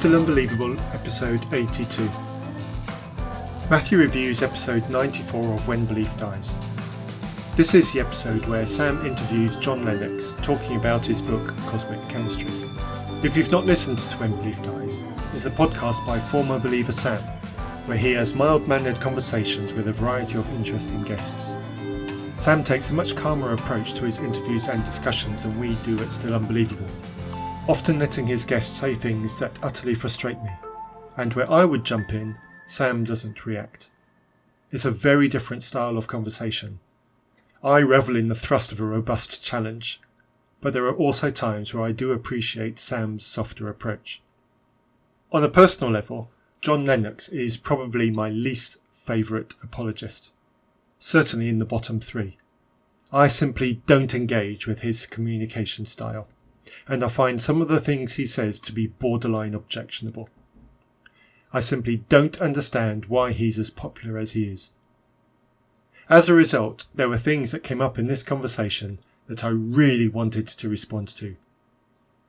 Still Unbelievable, episode 82. Matthew reviews episode 94 of When Belief Dies. This is the episode where Sam interviews John Lennox, talking about his book, Cosmic Chemistry. If you've not listened to When Belief Dies, it's a podcast by former believer Sam, where he has mild-mannered conversations with a variety of interesting guests. Sam takes a much calmer approach to his interviews and discussions than we do at Still Unbelievable, often letting his guests say things that utterly frustrate me, and where I would jump in, Sam doesn't react. It's a very different style of conversation. I revel in the thrust of a robust challenge, but there are also times where I do appreciate Sam's softer approach. On a personal level, John Lennox is probably my least favourite apologist, certainly in the bottom three. I simply don't engage with his communication style, and I find some of the things he says to be borderline objectionable. I simply don't understand why he's as popular as he is. As a result, there were things that came up in this conversation that I really wanted to respond to.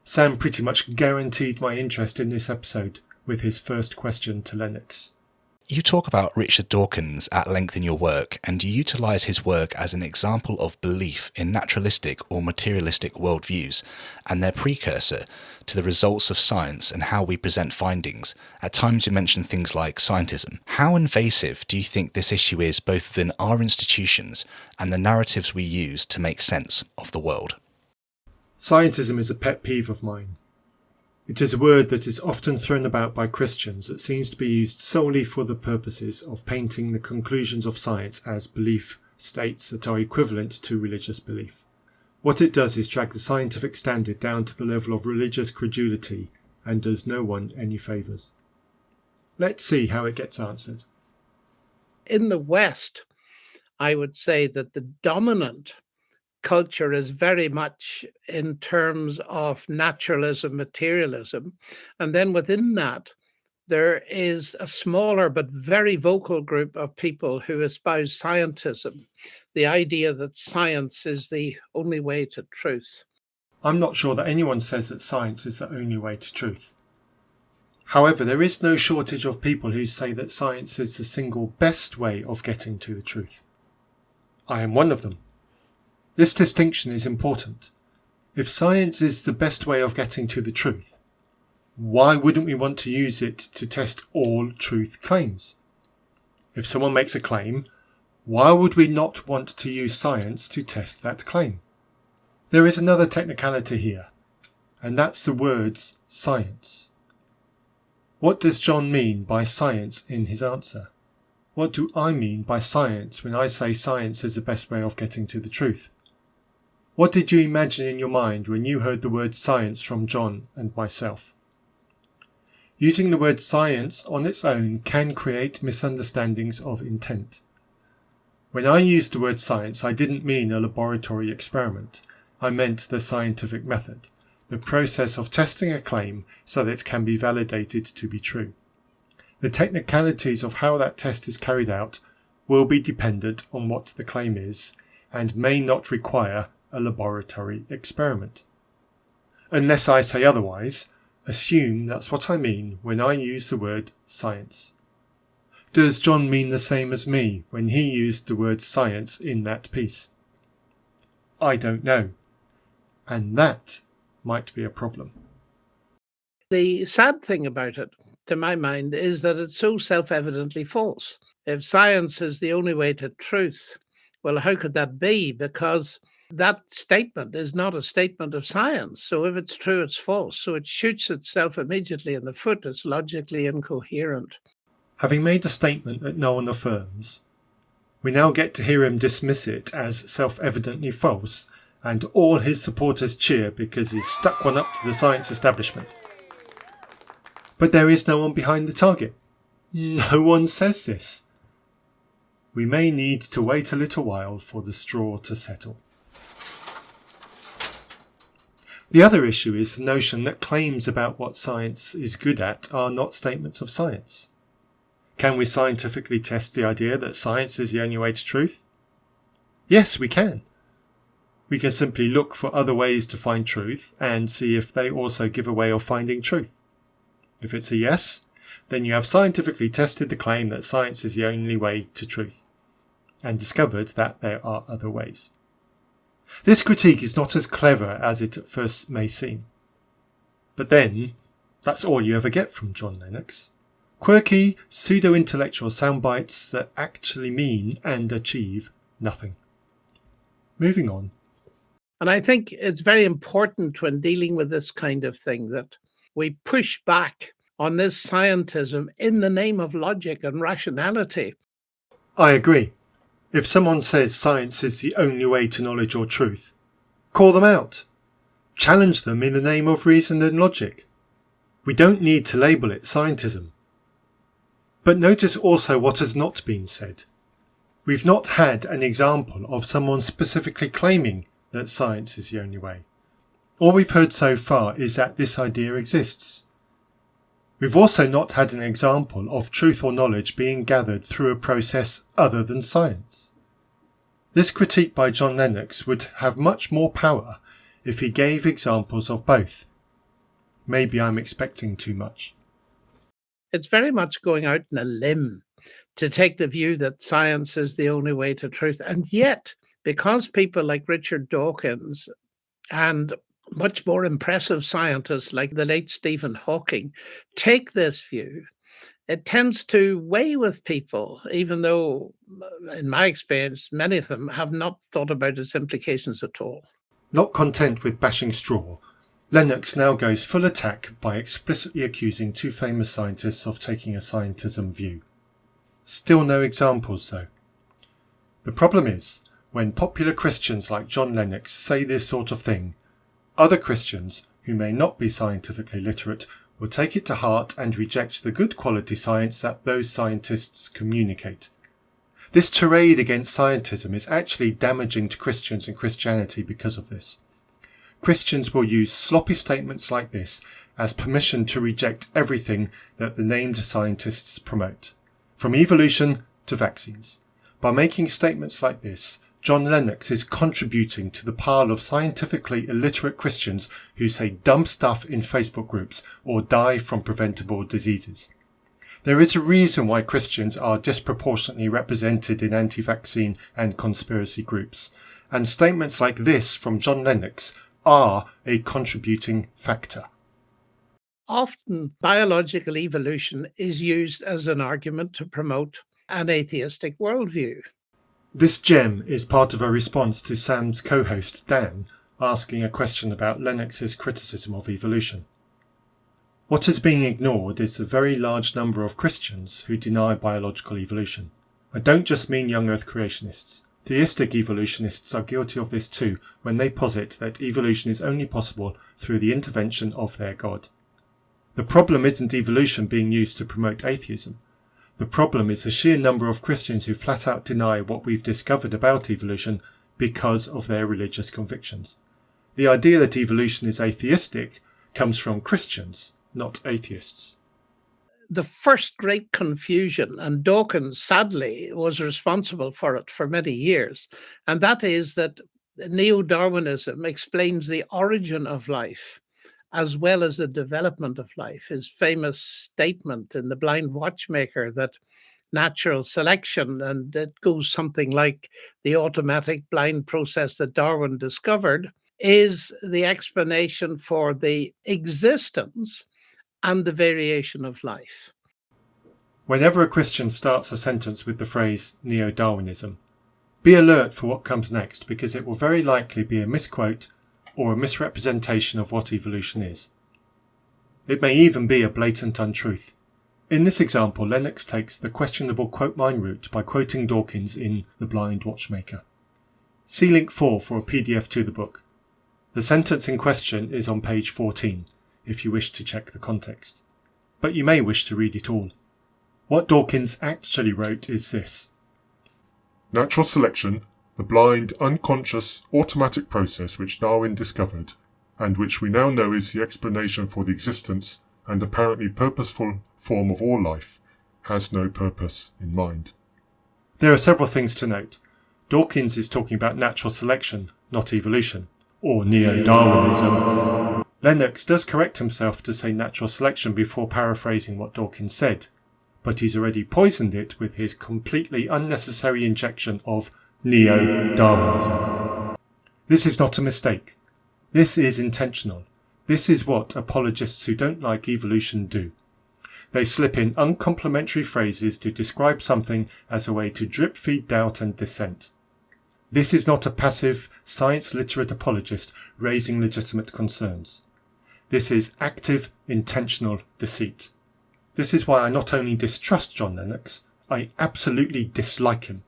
Sam pretty much guaranteed my interest in this episode with his first question to Lennox. You talk about Richard Dawkins at length in your work, and you utilise his work as an example of belief in naturalistic or materialistic worldviews and their precursor to the results of science and how we present findings. At times you mention things like scientism. How invasive do you think this issue is both within our institutions and the narratives we use to make sense of the world? Scientism is a pet peeve of mine. It is a word that is often thrown about by Christians that seems to be used solely for the purposes of painting the conclusions of science as belief states that are equivalent to religious belief. What it does is drag the scientific standard down to the level of religious credulity and does no one any favours. Let's see how it gets answered. In the West, I would say that the dominant culture is very much in terms of naturalism, materialism. And then within that, there is a smaller but very vocal group of people who espouse scientism, the idea that science is the only way to truth. I'm not sure that anyone says that science is the only way to truth. However, there is no shortage of people who say that science is the single best way of getting to the truth. I am one of them. This distinction is important. If science is the best way of getting to the truth, why wouldn't we want to use it to test all truth claims? If someone makes a claim, why would we not want to use science to test that claim? There is another technicality here, and that's the words science. What does John mean by science in his answer? What do I mean by science when I say science is the best way of getting to the truth? What did you imagine in your mind when you heard the word science from John and myself? Using the word science on its own can create misunderstandings of intent. When I used the word science, I didn't mean a laboratory experiment. I meant the scientific method, the process of testing a claim so that it can be validated to be true. The technicalities of how that test is carried out will be dependent on what the claim is and may not require a laboratory experiment. Unless I say otherwise, assume that's what I mean when I use the word science. Does John mean the same as me when he used the word science in that piece? I don't know, and that might be a problem. The sad thing about it, to my mind, is that it's so self-evidently false. If science is the only way to truth, well, how could that be? Because that statement is not a statement of science. So if it's true, it's false. So it shoots itself immediately in the foot. It's logically incoherent. Having made a statement that no one affirms, we now get to hear him dismiss it as self-evidently false, and all his supporters cheer because he's stuck one up to the science establishment. But there is no one behind the target. No one says this. We may need to wait a little while for the straw to settle. The other issue is the notion that claims about what science is good at are not statements of science. Can we scientifically test the idea that science is the only way to truth? Yes, we can. We can simply look for other ways to find truth and see if they also give a way of finding truth. If it's a yes, then you have scientifically tested the claim that science is the only way to truth, and discovered that there are other ways. This critique is not as clever as it at first may seem. But then, that's all you ever get from John Lennox. Quirky, pseudo-intellectual sound bites that actually mean and achieve nothing. Moving on. And I think it's very important when dealing with this kind of thing that we push back on this scientism in the name of logic and rationality. I agree. If someone says science is the only way to knowledge or truth, call them out. Challenge them in the name of reason and logic. We don't need to label it scientism. But notice also what has not been said. We've not had an example of someone specifically claiming that science is the only way. All we've heard so far is that this idea exists. We've also not had an example of truth or knowledge being gathered through a process other than science. This critique by John Lennox would have much more power if he gave examples of both. Maybe I'm expecting too much. It's very much going out on a limb to take the view that science is the only way to truth. And yet, because people like Richard Dawkins and much more impressive scientists like the late Stephen Hawking take this view, it tends to weigh with people, even though, in my experience, many of them have not thought about its implications at all. Not content with bashing straw, Lennox now goes full attack by explicitly accusing two famous scientists of taking a scientism view. Still no examples though. The problem is, when popular Christians like John Lennox say this sort of thing, other Christians, who may not be scientifically literate, will take it to heart and reject the good quality science that those scientists communicate. This tirade against scientism is actually damaging to Christians and Christianity because of this. Christians will use sloppy statements like this as permission to reject everything that the named scientists promote, from evolution to vaccines. By making statements like this, John Lennox is contributing to the pile of scientifically illiterate Christians who say dumb stuff in Facebook groups or die from preventable diseases. There is a reason why Christians are disproportionately represented in anti-vaccine and conspiracy groups, and statements like this from John Lennox are a contributing factor. Often, biological evolution is used as an argument to promote an atheistic worldview. This gem is part of a response to Sam's co-host Dan asking a question about Lennox's criticism of evolution. What is being ignored is the very large number of Christians who deny biological evolution. I don't just mean young earth creationists. Theistic evolutionists are guilty of this too when they posit that evolution is only possible through the intervention of their God. The problem isn't evolution being used to promote atheism. The problem is the sheer number of Christians who flat out deny what we've discovered about evolution because of their religious convictions. The idea that evolution is atheistic comes from Christians, not atheists. The first great confusion, and Dawkins sadly was responsible for it for many years, and that is that neo-Darwinism explains the origin of life as well as the development of life. His famous statement in The Blind Watchmaker that natural selection, and it goes something like the automatic blind process that Darwin discovered, is the explanation for the existence and the variation of life. Whenever a Christian starts a sentence with the phrase neo-Darwinism, be alert for what comes next, because it will very likely be a misquote or a misrepresentation of what evolution is. It may even be a blatant untruth. In this example, Lennox takes the questionable quote mine route by quoting Dawkins in The Blind Watchmaker. See link 4 for a PDF to the book. The sentence in question is on page 14, if you wish to check the context. But you may wish to read it all. What Dawkins actually wrote is this: Natural selection, the blind, unconscious, automatic process which Darwin discovered, and which we now know is the explanation for the existence and apparently purposeful form of all life, has no purpose in mind. There are several things to note. Dawkins is talking about natural selection, not evolution, or neo-Darwinism. Lennox does correct himself to say natural selection before paraphrasing what Dawkins said, but he's already poisoned it with his completely unnecessary injection of neo-Darwinism. This is not a mistake. This is intentional. This is what apologists who don't like evolution do. They slip in uncomplimentary phrases to describe something as a way to drip-feed doubt and dissent. This is not a passive, science-literate apologist raising legitimate concerns. This is active, intentional deceit. This is why I not only distrust John Lennox, I absolutely dislike him.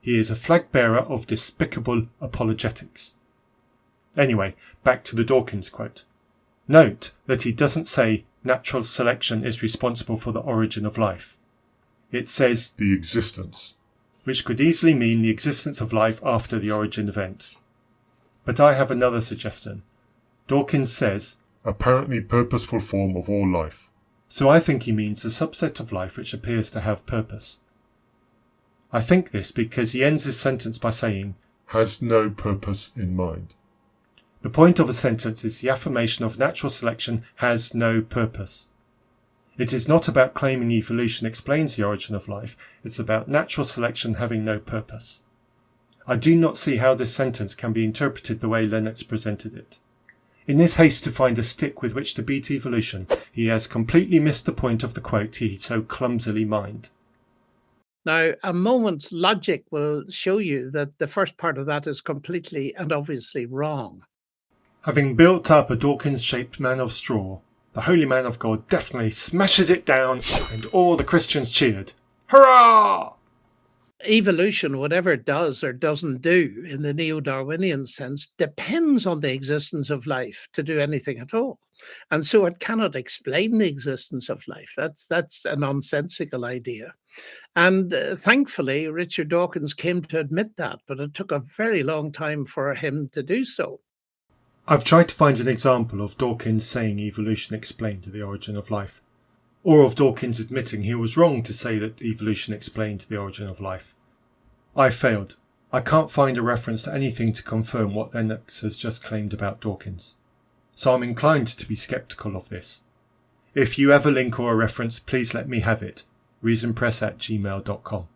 He is a flag-bearer of despicable apologetics. Anyway, back to the Dawkins quote. Note that he doesn't say natural selection is responsible for the origin of life. It says the existence, which could easily mean the existence of life after the origin event. But I have another suggestion. Dawkins says, apparently purposeful form of all life. So I think he means the subset of life which appears to have purpose. I think this because he ends his sentence by saying, has no purpose in mind. The point of a sentence is the affirmation of natural selection has no purpose. It is not about claiming evolution explains the origin of life, it's about natural selection having no purpose. I do not see how this sentence can be interpreted the way Lennox presented it. In this haste to find a stick with which to beat evolution, he has completely missed the point of the quote he so clumsily mined. Now, a moment's logic will show you that the first part of that is completely and obviously wrong. Having built up a Dawkins-shaped man of straw, the holy man of God definitely smashes it down, and all the Christians cheered. Hurrah! Evolution, whatever it does or doesn't do in the neo-Darwinian sense, depends on the existence of life to do anything at all. And so it cannot explain the existence of life. That's a nonsensical idea. And thankfully, Richard Dawkins came to admit that, but it took a very long time for him to do so. I've tried to find an example of Dawkins saying evolution explained the origin of life, or of Dawkins admitting he was wrong to say that evolution explained the origin of life. I failed. I can't find a reference to anything to confirm what Lennox has just claimed about Dawkins. So I'm inclined to be sceptical of this. If you have a link or a reference, please let me have it. reasonpress@gmail.com.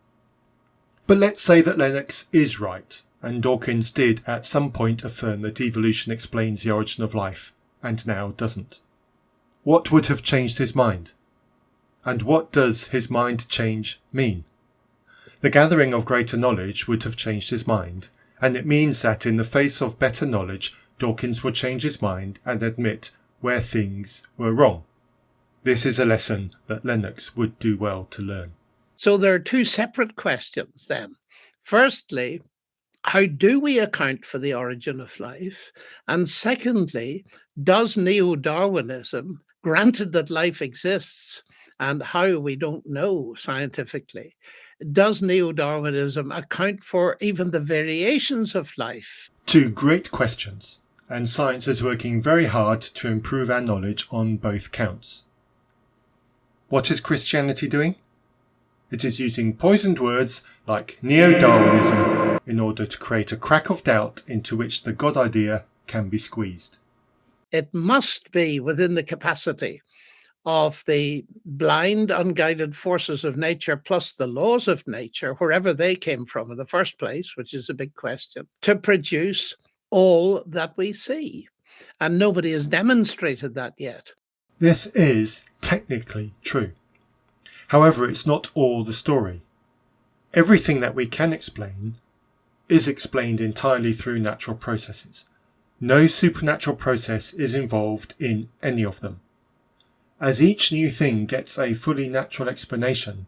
But let's say that Lennox is right, and Dawkins did at some point affirm that evolution explains the origin of life, and now doesn't. What would have changed his mind? And what does his mind change mean? The gathering of greater knowledge would have changed his mind, and it means that in the face of better knowledge, Dawkins would change his mind and admit where things were wrong. This is a lesson that Lennox would do well to learn. So there are two separate questions then. Firstly, how do we account for the origin of life? And secondly, does neo-Darwinism, granted that life exists, and how we don't know scientifically, does neo-Darwinism account for even the variations of life? Two great questions, and science is working very hard to improve our knowledge on both counts. What is Christianity doing? It is using poisoned words like neo-Darwinism in order to create a crack of doubt into which the God idea can be squeezed. It must be within the capacity of the blind, unguided forces of nature plus the laws of nature, wherever they came from in the first place, which is a big question, to produce all that we see. And nobody has demonstrated that yet. This is technically true. However, it's not all the story. Everything that we can explain is explained entirely through natural processes. No supernatural process is involved in any of them. As each new thing gets a fully natural explanation,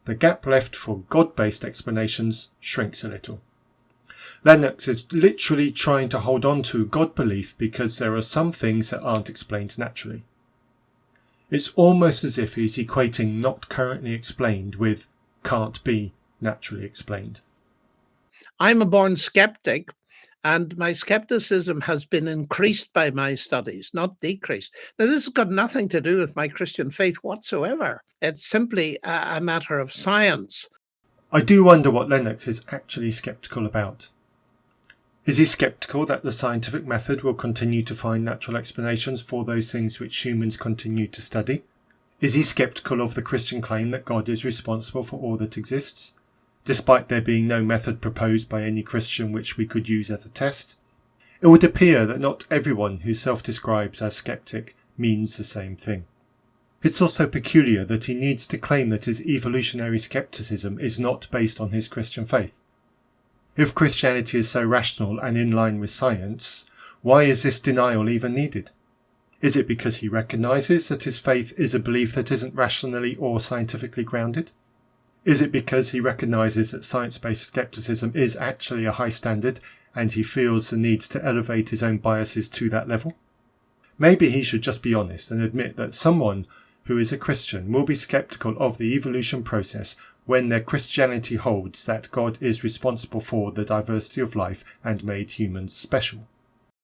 the gap left for God-based explanations shrinks a little. Lennox is literally trying to hold on to God belief because there are some things that aren't explained naturally. It's almost as if he's equating not currently explained with can't be naturally explained. I'm a born skeptic, and my skepticism has been increased by my studies, not decreased. Now, this has got nothing to do with my Christian faith whatsoever. It's simply a matter of science. I do wonder what Lennox is actually sceptical about. Is he sceptical that the scientific method will continue to find natural explanations for those things which humans continue to study? Is he sceptical of the Christian claim that God is responsible for all that exists, despite there being no method proposed by any Christian which we could use as a test? It would appear that not everyone who self-describes as skeptic means the same thing. It's also peculiar that he needs to claim that his evolutionary skepticism is not based on his Christian faith. If Christianity is so rational and in line with science, why is this denial even needed? Is it because he recognises that his faith is a belief that isn't rationally or scientifically grounded? Is it because he recognises that science-based skepticism is actually a high standard and he feels the need to elevate his own biases to that level? Maybe he should just be honest and admit that someone who is a Christian will be sceptical of the evolution process when their Christianity holds that God is responsible for the diversity of life and made humans special.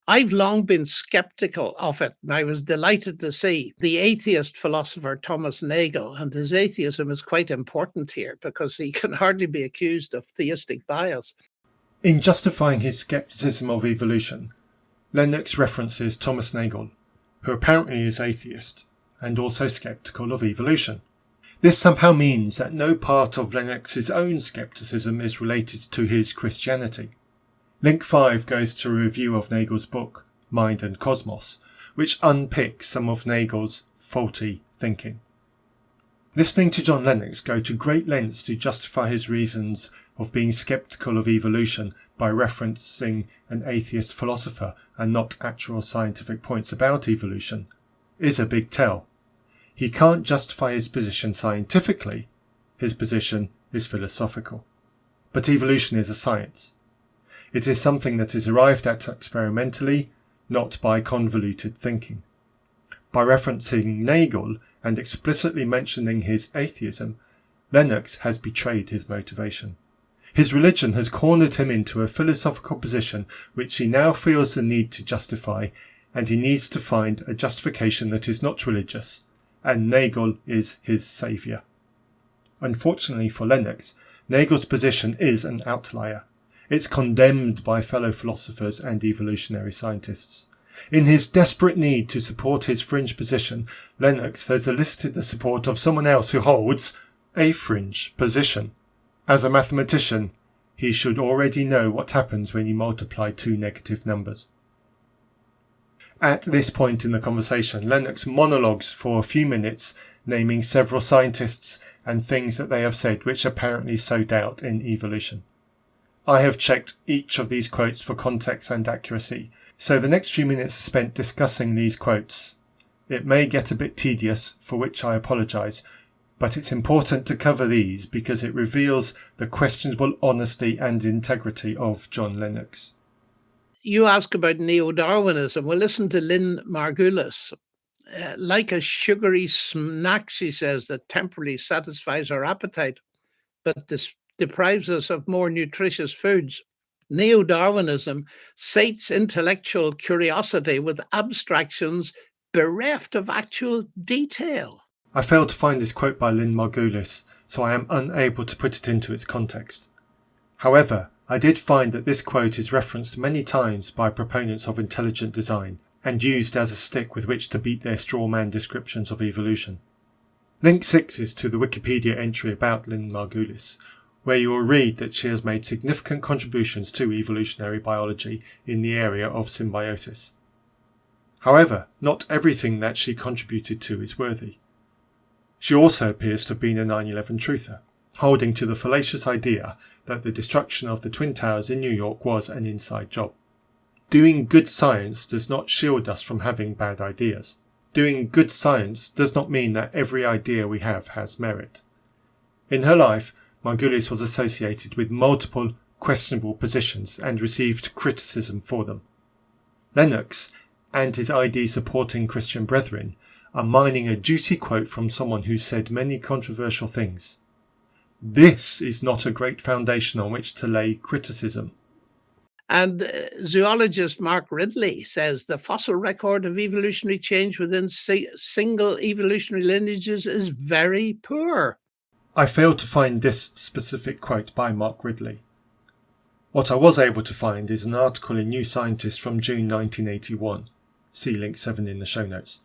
I've long been skeptical of it, and I was delighted to see the atheist philosopher Thomas Nagel, and his atheism is quite important here because he can hardly be accused of theistic bias. In justifying his skepticism of evolution, Lennox references Thomas Nagel, who apparently is atheist and also skeptical of evolution. This somehow means that no part of Lennox's own skepticism is related to his Christianity. Link 5 goes to a review of Nagel's book, Mind and Cosmos, which unpicks some of Nagel's faulty thinking. Listening to John Lennox go to great lengths to justify his reasons of being skeptical of evolution by referencing an atheist philosopher and not actual scientific points about evolution is a big tell. He can't justify his position scientifically, his position is philosophical. But evolution is a science. It is something that is arrived at experimentally, not by convoluted thinking. By referencing Nagel and explicitly mentioning his atheism, Lennox has betrayed his motivation. His religion has cornered him into a philosophical position which he now feels the need to justify, and he needs to find a justification that is not religious, and Nagel is his saviour. Unfortunately for Lennox, Nagel's position is an outlier. It's condemned by fellow philosophers and evolutionary scientists. In his desperate need to support his fringe position, Lennox has elicited the support of someone else who holds a fringe position. As a mathematician, he should already know what happens when you multiply two negative numbers. At this point in the conversation, Lennox monologues for a few minutes, naming several scientists and things that they have said which apparently sow doubt in evolution. I have checked each of these quotes for context and accuracy, so the next few minutes are spent discussing these quotes. It may get a bit tedious, for which I apologise, but it's important to cover these because it reveals the questionable honesty and integrity of John Lennox. You ask about neo-Darwinism. Well, listen to Lynn Margulis. Like a sugary snack, she says, that temporarily satisfies our appetite, but deprives us of more nutritious foods. Neo-Darwinism sates intellectual curiosity with abstractions bereft of actual detail. I failed to find this quote by Lynn Margulis, so I am unable to put it into its context. However, I did find that this quote is referenced many times by proponents of intelligent design and used as a stick with which to beat their straw man descriptions of evolution. Link 6 is to the Wikipedia entry about Lynn Margulis, where you will read that she has made significant contributions to evolutionary biology in the area of symbiosis. However, not everything that she contributed to is worthy. She also appears to have been a 9/11 truther, holding to the fallacious idea that the destruction of the Twin Towers in New York was an inside job. Doing good science does not shield us from having bad ideas. Doing good science does not mean that every idea we have has merit. In her life, Margulis was associated with multiple questionable positions and received criticism for them. Lennox and his ID supporting Christian brethren are mining a juicy quote from someone who said many controversial things. This is not a great foundation on which to lay criticism. And zoologist Mark Ridley says the fossil record of evolutionary change within single evolutionary lineages is very poor. I failed to find this specific quote by Mark Ridley. What I was able to find is an article in New Scientist from June 1981, see link 7 in the show notes,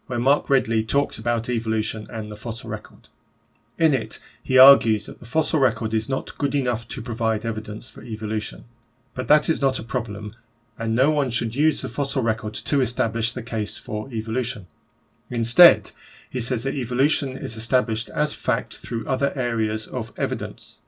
where Mark Ridley talks about evolution and the fossil record. In it, he argues that the fossil record is not good enough to provide evidence for evolution. But that is not a problem, and no one should use the fossil record to establish the case for evolution. Instead, he says that evolution is established as fact through other areas of evidence.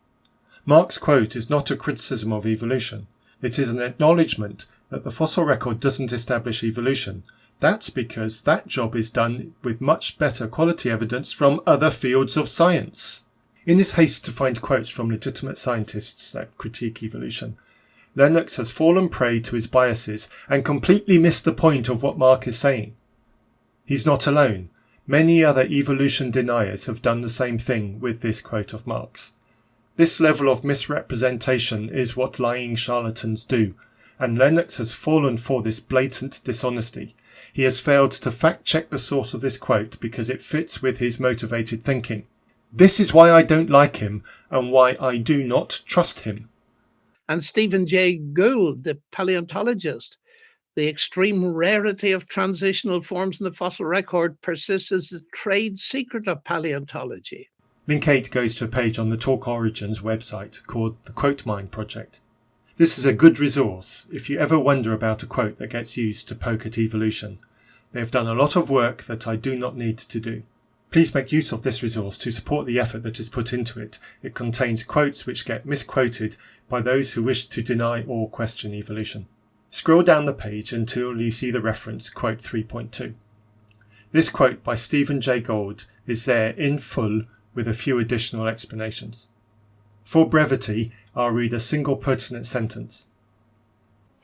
Mark's quote is not a criticism of evolution. It is an acknowledgement that the fossil record doesn't establish evolution. That's because that job is done with much better quality evidence from other fields of science. In his haste to find quotes from legitimate scientists that critique evolution, Lennox has fallen prey to his biases and completely missed the point of what Mark is saying. He's not alone. Many other evolution deniers have done the same thing with this quote of Mark's. This level of misrepresentation is what lying charlatans do, and Lennox has fallen for this blatant dishonesty. He has failed to fact-check the source of this quote because it fits with his motivated thinking. This is why I don't like him and why I do not trust him. And Stephen Jay Gould, the paleontologist, the extreme rarity of transitional forms in the fossil record persists as a trade secret of paleontology. Link 8 goes to a page on the Talk Origins website called the Quote Mine Project. This is a good resource if you ever wonder about a quote that gets used to poke at evolution. They have done a lot of work that I do not need to do. Please make use of this resource to support the effort that is put into it. It contains quotes which get misquoted by those who wish to deny or question evolution. Scroll down the page until you see the reference quote 3.2. This quote by Stephen Jay Gould is there in full with a few additional explanations. For brevity, I'll read a single pertinent sentence.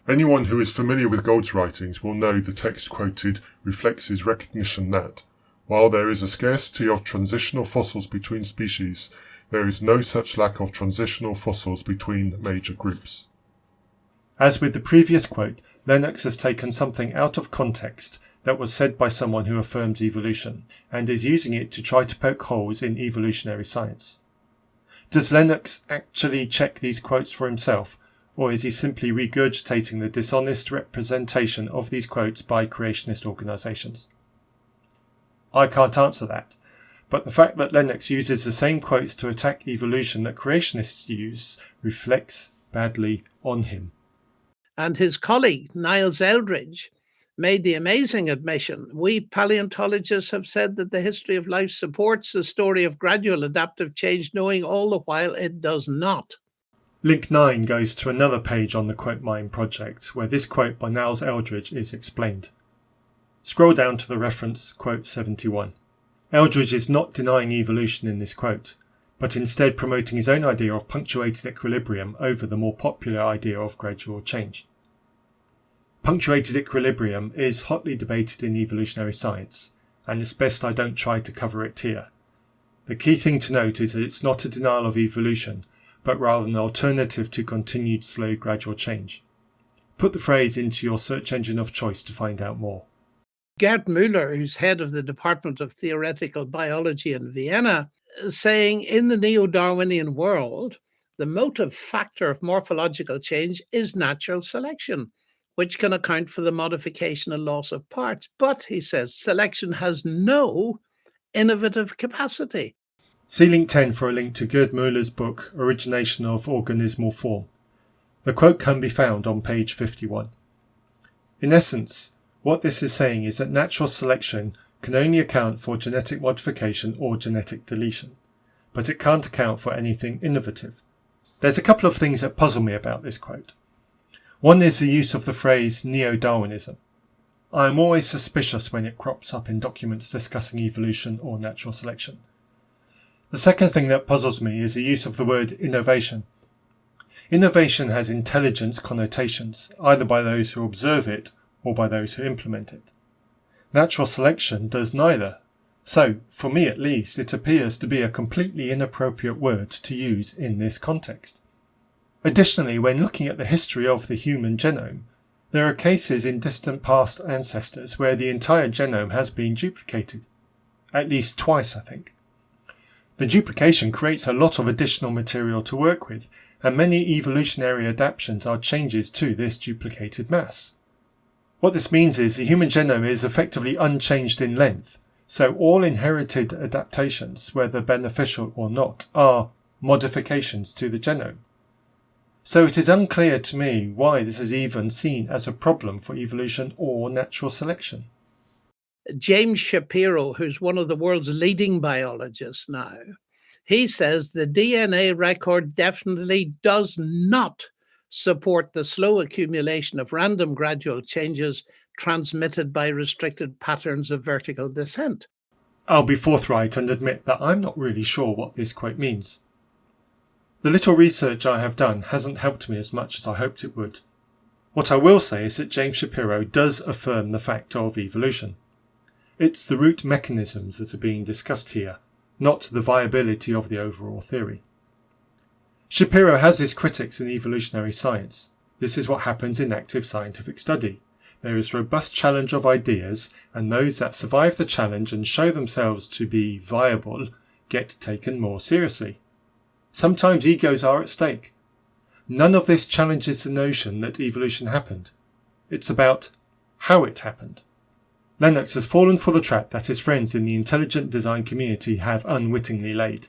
Anyone who is familiar with Gould's writings will know the text quoted reflects his recognition that, while there is a scarcity of transitional fossils between species, there is no such lack of transitional fossils between major groups. As with the previous quote, Lennox has taken something out of context that was said by someone who affirms evolution, and is using it to try to poke holes in evolutionary science. Does Lennox actually check these quotes for himself, or is he simply regurgitating the dishonest representation of these quotes by creationist organisations? I can't answer that, but the fact that Lennox uses the same quotes to attack evolution that creationists use reflects badly on him. And his colleague, Niles Eldridge, made the amazing admission, we paleontologists have said that the history of life supports the story of gradual adaptive change, knowing all the while it does not. Link 9 goes to another page on the Quote Mine project, where this quote by Niles Eldridge is explained. Scroll down to the reference quote 71. Eldridge is not denying evolution in this quote, but instead promoting his own idea of punctuated equilibrium over the more popular idea of gradual change. Punctuated equilibrium is hotly debated in evolutionary science, and it's best I don't try to cover it here. The key thing to note is that it's not a denial of evolution, but rather an alternative to continued slow gradual change. Put the phrase into your search engine of choice to find out more. Gerd Müller, who's head of the Department of Theoretical Biology in Vienna, saying in the neo-Darwinian world, the motive factor of morphological change is natural selection, which can account for the modification and loss of parts. But, he says, selection has no innovative capacity. See link 10 for a link to Gerd Müller's book, Origination of Organismal Form. The quote can be found on page 51. In essence, what this is saying is that natural selection can only account for genetic modification or genetic deletion, but it can't account for anything innovative. There's a couple of things that puzzle me about this quote. One is the use of the phrase neo-Darwinism. I am always suspicious when it crops up in documents discussing evolution or natural selection. The second thing that puzzles me is the use of the word innovation. Innovation has intelligence connotations, either by those who observe it or by those who implement it. Natural selection does neither, so, for me at least, it appears to be a completely inappropriate word to use in this context. Additionally, when looking at the history of the human genome, there are cases in distant past ancestors where the entire genome has been duplicated. At least twice, I think. The duplication creates a lot of additional material to work with, and many evolutionary adaptations are changes to this duplicated mass. What this means is the human genome is effectively unchanged in length, so all inherited adaptations, whether beneficial or not, are modifications to the genome. So it is unclear to me why this is even seen as a problem for evolution or natural selection. James Shapiro, who's one of the world's leading biologists now, he says the DNA record definitely does not support the slow accumulation of random gradual changes transmitted by restricted patterns of vertical descent. I'll be forthright and admit that I'm not really sure what this quote means. The little research I have done hasn't helped me as much as I hoped it would. What I will say is that James Shapiro does affirm the fact of evolution. It's the root mechanisms that are being discussed here, not the viability of the overall theory. Shapiro has his critics in evolutionary science. This is what happens in active scientific study. There is robust challenge of ideas, and those that survive the challenge and show themselves to be viable get taken more seriously. Sometimes egos are at stake. None of this challenges the notion that evolution happened. It's about how it happened. Lennox has fallen for the trap that his friends in the intelligent design community have unwittingly laid.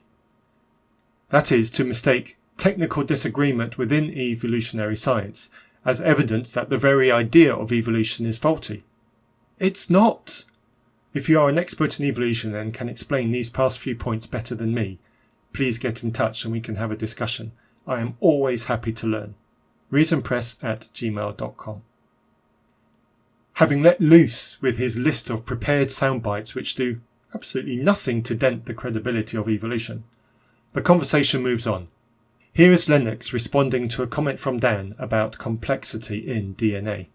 That is, to mistake technical disagreement within evolutionary science as evidence that the very idea of evolution is faulty. It's not. If you are an expert in evolution and can explain these past few points better than me, please get in touch and we can have a discussion. I am always happy to learn. reasonpress@gmail.com. Having let loose with his list of prepared soundbites which do absolutely nothing to dent the credibility of evolution, the conversation moves on. Here is Lennox responding to a comment from Dan about complexity in DNA.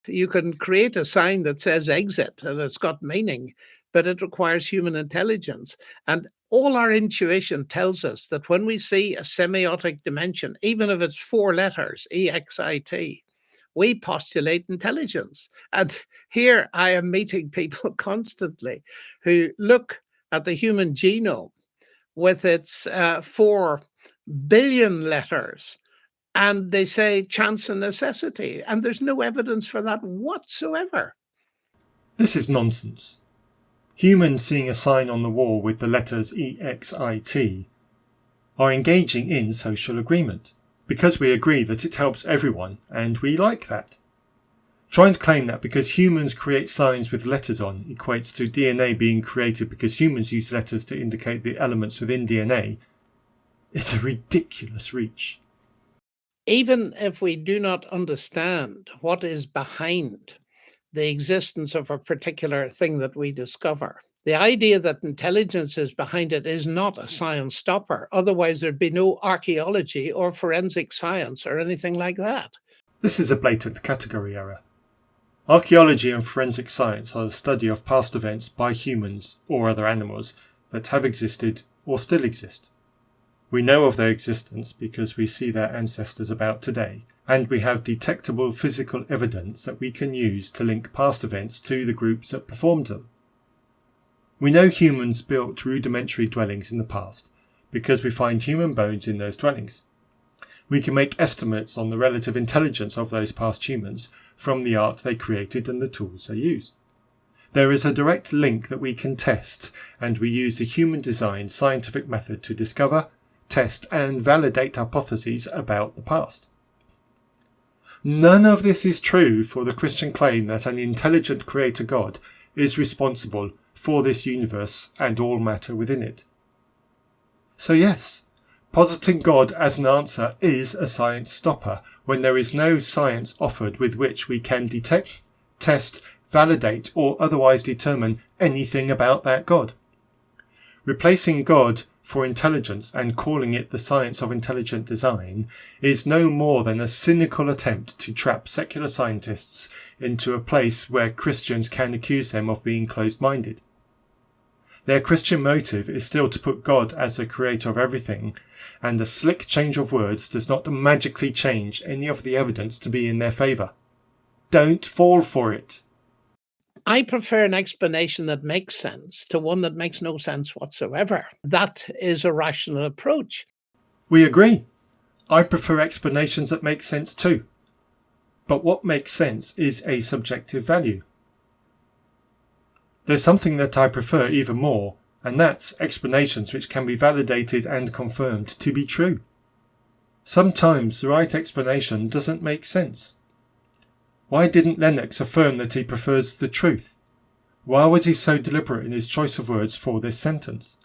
You can create a sign that says exit and it's got meaning, but it requires human intelligence. And all our intuition tells us that when we see a semiotic dimension, even if it's 4 letters, EXIT, we postulate intelligence. And here I am meeting people constantly who look at the human genome with its 4 billion letters, and they say chance and necessity, and there's no evidence for that whatsoever. This is nonsense. Humans seeing a sign on the wall with the letters EXIT are engaging in social agreement, because we agree that it helps everyone, and we like that. Trying to claim that because humans create signs with letters on equates to DNA being created because humans use letters to indicate the elements within DNA is a ridiculous reach. Even if we do not understand what is behind the existence of a particular thing that we discover, the idea that intelligence is behind it is not a science stopper. Otherwise, there'd be no archaeology or forensic science or anything like that. This is a blatant category error. Archaeology and forensic science are the study of past events by humans or other animals that have existed or still exist. We know of their existence because we see their ancestors about today, and we have detectable physical evidence that we can use to link past events to the groups that performed them. We know humans built rudimentary dwellings in the past because we find human bones in those dwellings. We can make estimates on the relative intelligence of those past humans from the art they created and the tools they used. There is a direct link that we can test, and we use the human-designed scientific method to discover, test and validate hypotheses about the past. None of this is true for the Christian claim that an intelligent creator God is responsible for this universe and all matter within it. So yes, positing God as an answer is a science stopper when there is no science offered with which we can detect, test, validate or otherwise determine anything about that God. Replacing God for intelligence and calling it the science of intelligent design is no more than a cynical attempt to trap secular scientists into a place where Christians can accuse them of being closed-minded. Their Christian motive is still to put God as the creator of everything, and a slick change of words does not magically change any of the evidence to be in their favour. Don't fall for it. I prefer an explanation that makes sense to one that makes no sense whatsoever. That is a rational approach. We agree. I prefer explanations that make sense too. But what makes sense is a subjective value. There's something that I prefer even more, and that's explanations which can be validated and confirmed to be true. Sometimes the right explanation doesn't make sense. Why didn't Lennox affirm that he prefers the truth? Why was he so deliberate in his choice of words for this sentence?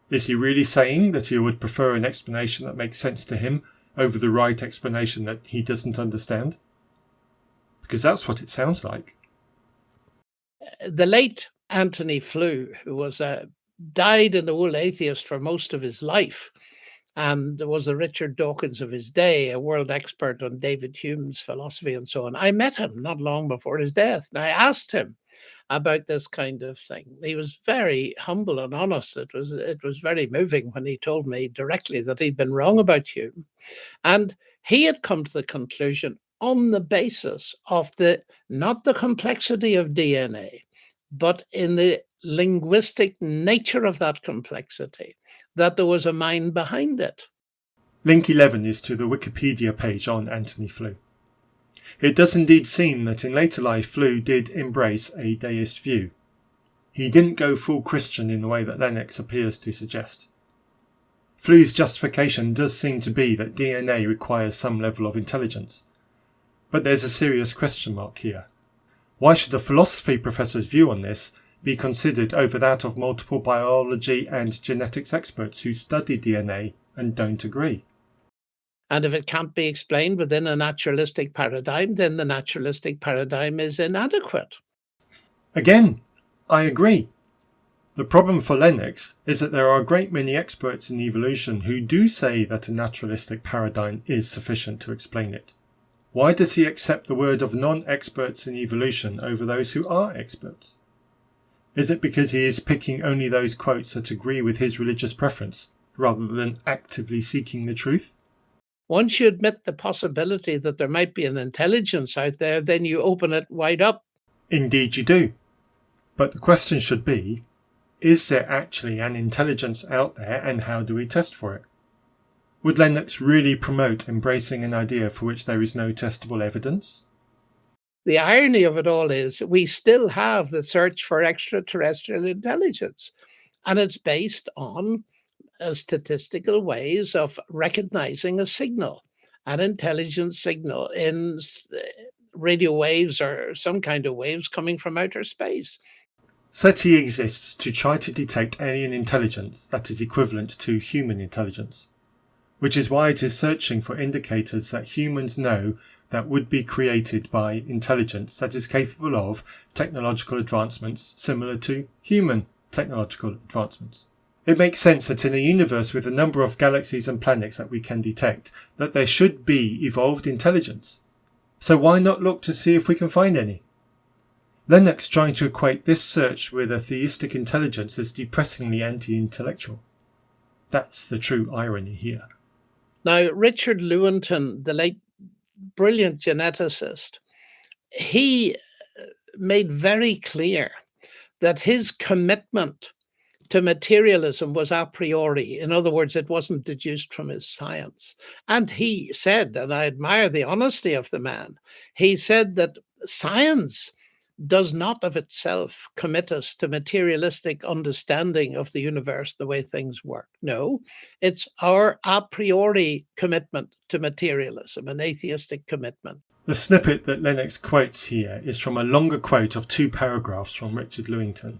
Is he really saying that he would prefer an explanation that makes sense to him over the right explanation that he doesn't understand? Because that's what it sounds like. The late Anthony Flew, who was died an old atheist for most of his life, and was the Richard Dawkins of his day, a world expert on David Hume's philosophy and so on. I met him not long before his death, and I asked him about this kind of thing. He was very humble and honest. It was very moving when he told me directly that he'd been wrong about Hume, and he had come to the conclusion on the basis of not the complexity of DNA, but in the linguistic nature of that complexity, that there was a mind behind it. Link 11 is to the Wikipedia page on Anthony Flew. It does indeed seem that in later life Flew did embrace a deist view. He didn't go full Christian in the way that Lennox appears to suggest. Flew's justification does seem to be that DNA requires some level of intelligence. But there's a serious question mark here. Why should a philosophy professor's view on this be considered over that of multiple biology and genetics experts who study DNA and don't agree? And if it can't be explained within a naturalistic paradigm, then the naturalistic paradigm is inadequate. Again, I agree. The problem for Lennox is that there are a great many experts in evolution who do say that a naturalistic paradigm is sufficient to explain it. Why does he accept the word of non-experts in evolution over those who are experts? Is it because he is picking only those quotes that agree with his religious preference, rather than actively seeking the truth? Once you admit the possibility that there might be an intelligence out there, then you open it wide up. Indeed you do. But the question should be, is there actually an intelligence out there, and how do we test for it? Would Lennox really promote embracing an idea for which there is no testable evidence? The irony of it all is we still have the search for extraterrestrial intelligence, and it's based on statistical ways of recognizing a signal, an intelligent signal in radio waves or some kind of waves coming from outer space. SETI exists to try to detect alien intelligence that is equivalent to human intelligence, which is why it is searching for indicators that humans know that would be created by intelligence that is capable of technological advancements similar to human technological advancements. It makes sense that in a universe with a number of galaxies and planets that we can detect, that there should be evolved intelligence. So why not look to see if we can find any? Lennox trying to equate this search with a theistic intelligence is depressingly anti-intellectual. That's the true irony here. Now, Richard Lewontin, the late brilliant geneticist, he made very clear that his commitment to materialism was a priori. In other words, it wasn't deduced from his science. And he said, and I admire the honesty of the man, he said that science does not of itself commit us to materialistic understanding of the universe, the way things work. No, it's our a priori commitment to materialism, an atheistic commitment. The snippet that Lennox quotes here is from a longer quote of 2 paragraphs from Richard Lewontin,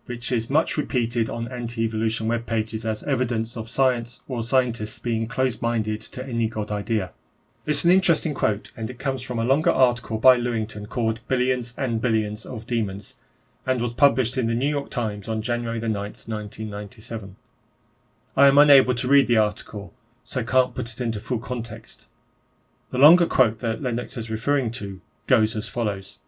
which is much repeated on anti-evolution web pages as evidence of science or scientists being closed-minded to any God idea. It's an interesting quote, and it comes from a longer article by Lewontin called Billions and Billions of Demons, and was published in the New York Times on January the 9th, 1997. I am unable to read the article, so can't put it into full context. The longer quote that Lennox is referring to goes as follows.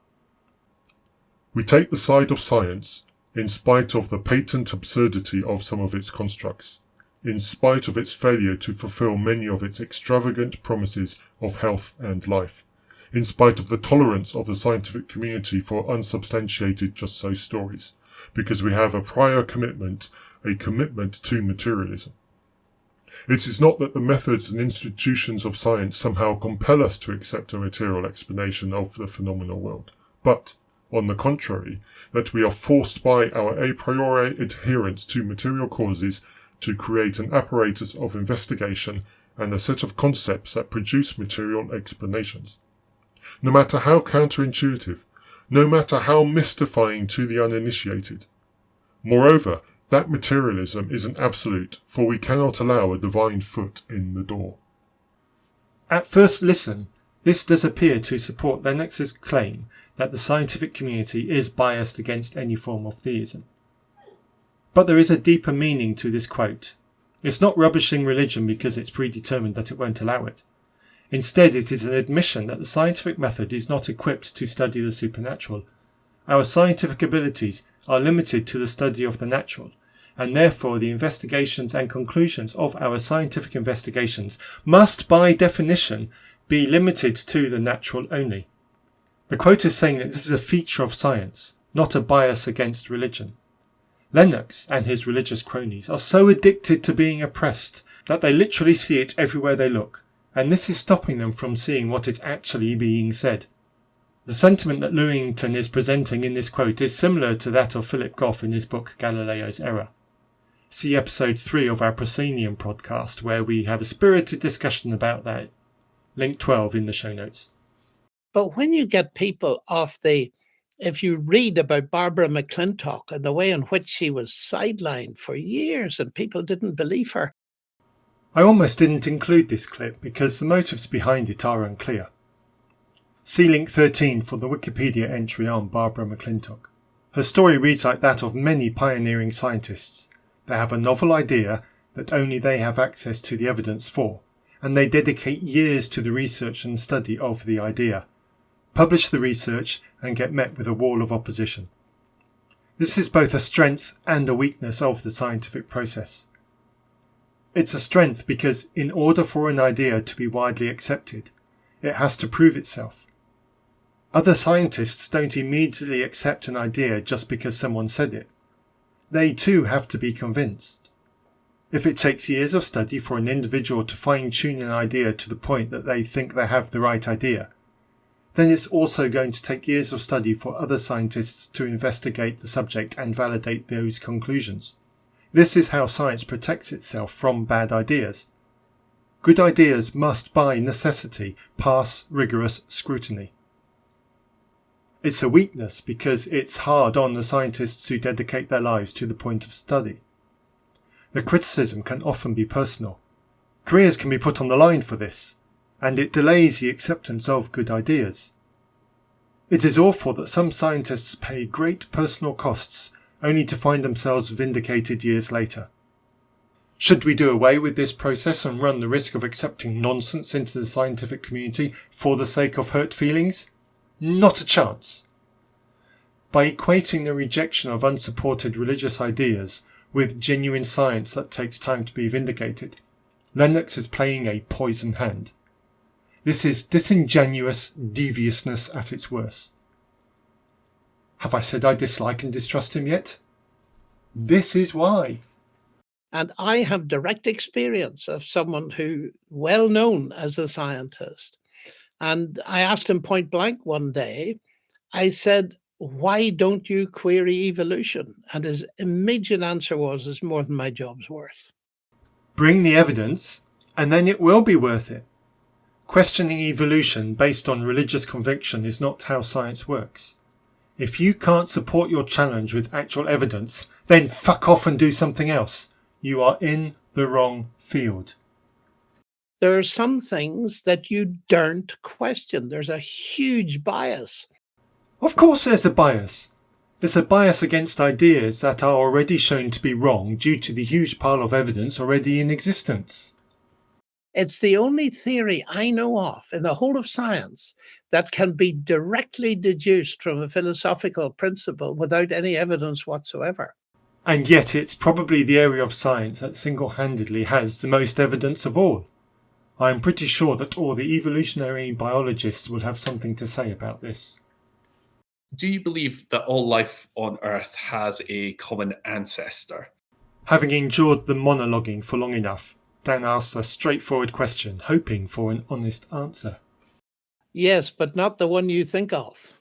We take the side of science in spite of the patent absurdity of some of its constructs, in spite of its failure to fulfill many of its extravagant promises of health and life, in spite of the tolerance of the scientific community for unsubstantiated just-so stories, because we have a prior commitment, a commitment to materialism. It is not that the methods and institutions of science somehow compel us to accept a material explanation of the phenomenal world, but, on the contrary, that we are forced by our a priori adherence to material causes to create an apparatus of investigation and a set of concepts that produce material explanations. No matter how counterintuitive, no matter how mystifying to the uninitiated. Moreover, that materialism is an absolute, for we cannot allow a divine foot in the door. At first listen, this does appear to support Lennox's claim that the scientific community is biased against any form of theism. But there is a deeper meaning to this quote. It's not rubbishing religion because it's predetermined that it won't allow it. Instead, it is an admission that the scientific method is not equipped to study the supernatural. Our scientific abilities are limited to the study of the natural, and therefore the investigations and conclusions of our scientific investigations must by definition be limited to the natural only. The quote is saying that this is a feature of science, not a bias against religion. Lennox and his religious cronies are so addicted to being oppressed that they literally see it everywhere they look, and this is stopping them from seeing what is actually being said. The sentiment that Lewington is presenting in this quote is similar to that of Philip Goff in his book Galileo's Error. See episode 3 of our proscenium podcast where we have a spirited discussion about that. Link 12 in the show notes. But when you get people if you read about Barbara McClintock and the way in which she was sidelined for years and people didn't believe her. I almost didn't include this clip because the motives behind it are unclear. See link 13 for the Wikipedia entry on Barbara McClintock. Her story reads like that of many pioneering scientists. They have a novel idea that only they have access to the evidence for, and they dedicate years to the research and study of the idea, publish the research and get met with a wall of opposition. This is both a strength and a weakness of the scientific process. It's a strength because in order for an idea to be widely accepted, it has to prove itself. Other scientists don't immediately accept an idea just because someone said it. They too have to be convinced. If it takes years of study for an individual to fine-tune an idea to the point that they think they have the right idea, then it's also going to take years of study for other scientists to investigate the subject and validate those conclusions. This is how science protects itself from bad ideas. Good ideas must by necessity pass rigorous scrutiny. It's a weakness because it's hard on the scientists who dedicate their lives to the point of study. The criticism can often be personal. Careers can be put on the line for this, and it delays the acceptance of good ideas. It is awful that some scientists pay great personal costs only to find themselves vindicated years later. Should we do away with this process and run the risk of accepting nonsense into the scientific community for the sake of hurt feelings? Not a chance. By equating the rejection of unsupported religious ideas with genuine science that takes time to be vindicated, Lennox is playing a poison hand. This is disingenuous deviousness at its worst. Have I said I dislike and distrust him yet? This is why. And I have direct experience of someone who well known as a scientist. And I asked him point blank one day, I said, why don't you query evolution? And his immediate answer was, it's more than my job's worth. Bring the evidence, and then it will be worth it. Questioning evolution based on religious conviction is not how science works. If you can't support your challenge with actual evidence, then fuck off and do something else. You are in the wrong field. There are some things that you daren't question. There's a huge bias. Of course there's a bias. There's a bias against ideas that are already shown to be wrong due to the huge pile of evidence already in existence. It's the only theory I know of in the whole of science that can be directly deduced from a philosophical principle without any evidence whatsoever. And yet it's probably the area of science that single-handedly has the most evidence of all. I am pretty sure that all the evolutionary biologists will have something to say about this. Do you believe that all life on Earth has a common ancestor? Having endured the monologuing for long enough, Dan asks a straightforward question, hoping for an honest answer. Yes, but not the one you think of.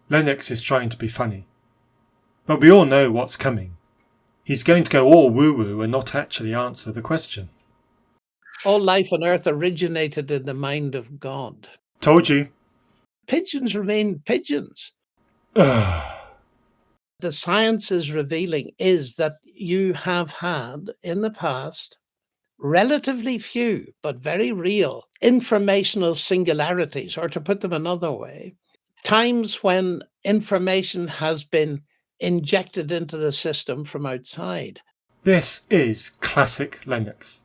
Lennox is trying to be funny. But we all know what's coming. He's going to go all woo-woo and not actually answer the question. All life on Earth originated in the mind of God. Told you. Pigeons remain pigeons. The science is revealing is that you have had in the past relatively few, but very real, informational singularities, or to put them another way, times when information has been injected into the system from outside. This is classic Lennox.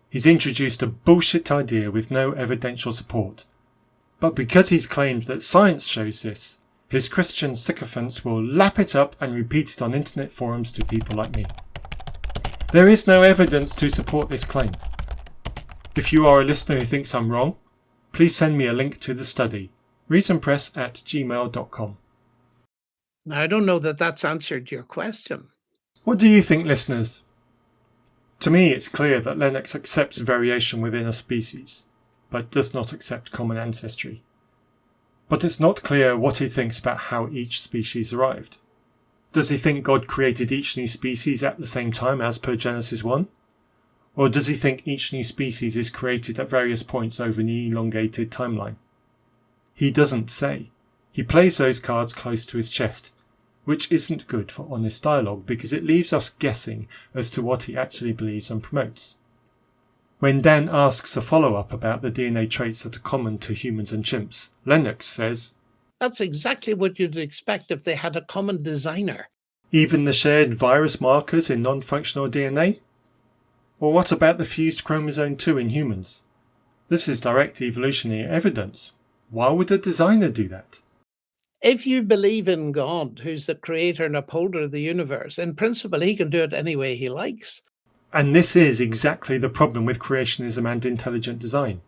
He's introduced a bullshit idea with no evidential support. But because he's claimed that science shows this, his Christian sycophants will lap it up and repeat it on internet forums to people like me. There is no evidence to support this claim. If you are a listener who thinks I'm wrong, please send me a link to the study, reasonpress@gmail.com. Now, I don't know that that's answered your question. What do you think, listeners? To me, it's clear that Lennox accepts variation within a species, but does not accept common ancestry. But it's not clear what he thinks about how each species arrived. Does he think God created each new species at the same time as per Genesis 1? Or does he think each new species is created at various points over an elongated timeline? He doesn't say. He plays those cards close to his chest, which isn't good for honest dialogue because it leaves us guessing as to what he actually believes and promotes. When Dan asks a follow-up about the DNA traits that are common to humans and chimps, Lennox says, That's exactly what you'd expect if they had a common designer. even the shared virus markers in non-functional DNA? Or what about the fused chromosome 2 in humans? This is direct evolutionary evidence. Why would a designer do that? If you believe in God, who's the creator and upholder of the universe, in principle, he can do it any way he likes. And this is exactly the problem with creationism and intelligent design.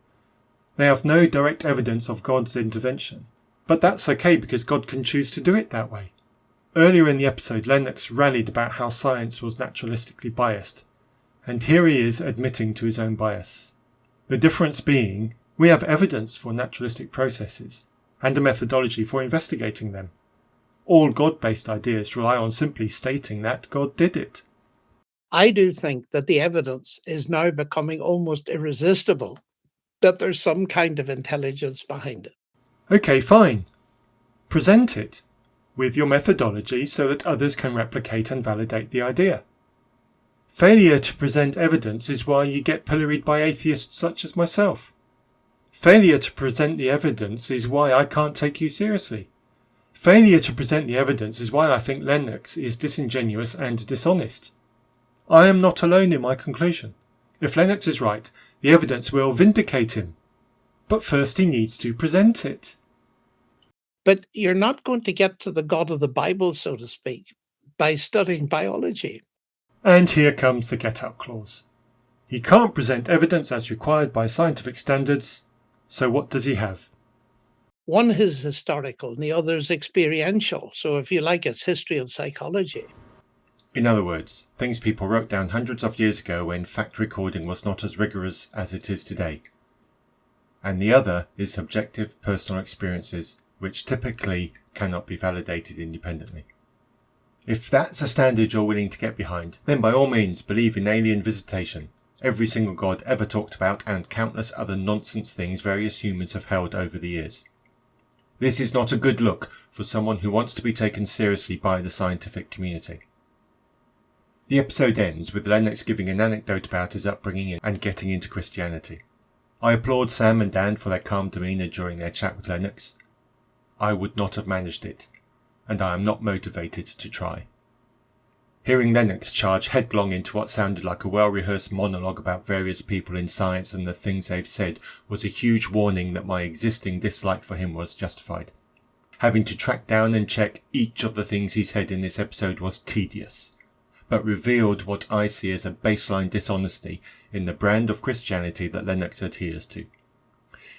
They have no direct evidence of God's intervention. But that's okay because God can choose to do it that way. Earlier in the episode, Lennox rallied about how science was naturalistically biased. And here he is admitting to his own bias. The difference being, we have evidence for naturalistic processes and a methodology for investigating them. All God-based ideas rely on simply stating that God did it. I do think that the evidence is now becoming almost irresistible, that there's some kind of intelligence behind it. Okay, fine. Present it with your methodology so that others can replicate and validate the idea. Failure to present evidence is why you get pilloried by atheists such as myself. Failure to present the evidence is why I can't take you seriously. Failure to present the evidence is why I think Lennox is disingenuous and dishonest. I am not alone in my conclusion. If Lennox is right, the evidence will vindicate him. But first he needs to present it. But you're not going to get to the God of the Bible, so to speak, by studying biology. And here comes the get-out clause. He can't present evidence as required by scientific standards, so what does he have? One is historical and the other is experiential. So if you like, it's history of psychology. In other words, things people wrote down hundreds of years ago when fact recording was not as rigorous as it is today. And the other is subjective personal experiences, which typically cannot be validated independently. If that's a standard you're willing to get behind, then by all means believe in alien visitation, every single god ever talked about, and countless other nonsense things various humans have held over the years. This is not a good look for someone who wants to be taken seriously by the scientific community. The episode ends with Lennox giving an anecdote about his upbringing and getting into Christianity. I applaud Sam and Dan for their calm demeanour during their chat with Lennox. I would not have managed it, and I am not motivated to try. Hearing Lennox charge headlong into what sounded like a well-rehearsed monologue about various people in science and the things they've said was a huge warning that my existing dislike for him was justified. Having to track down and check each of the things he said in this episode was tedious, but revealed what I see as a baseline dishonesty in the brand of Christianity that Lennox adheres to.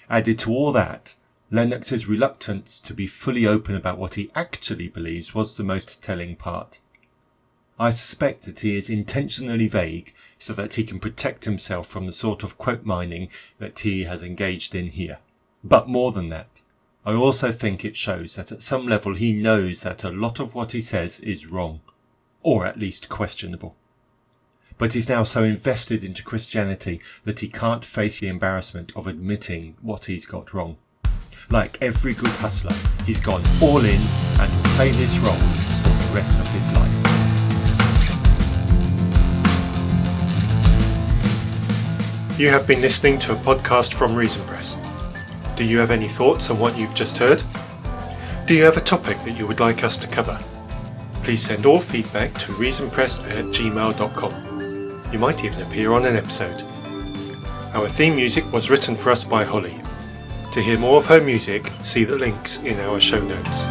Added to all that, Lennox's reluctance to be fully open about what he actually believes was the most telling part. I suspect that he is intentionally vague so that he can protect himself from the sort of quote mining that he has engaged in here. But more than that, I also think it shows that at some level he knows that a lot of what he says is wrong, or at least questionable. But he's now so invested into Christianity that he can't face the embarrassment of admitting what he's got wrong. Like every good hustler, he's gone all in and will play this role for the rest of his life. You have been listening to a podcast from Reason Press. Do you have any thoughts on what you've just heard? Do you have a topic that you would like us to cover? Please send all feedback to reasonpress@gmail.com. You might even appear on an episode. Our theme music was written for us by Holly. To hear more of her music, see the links in our show notes.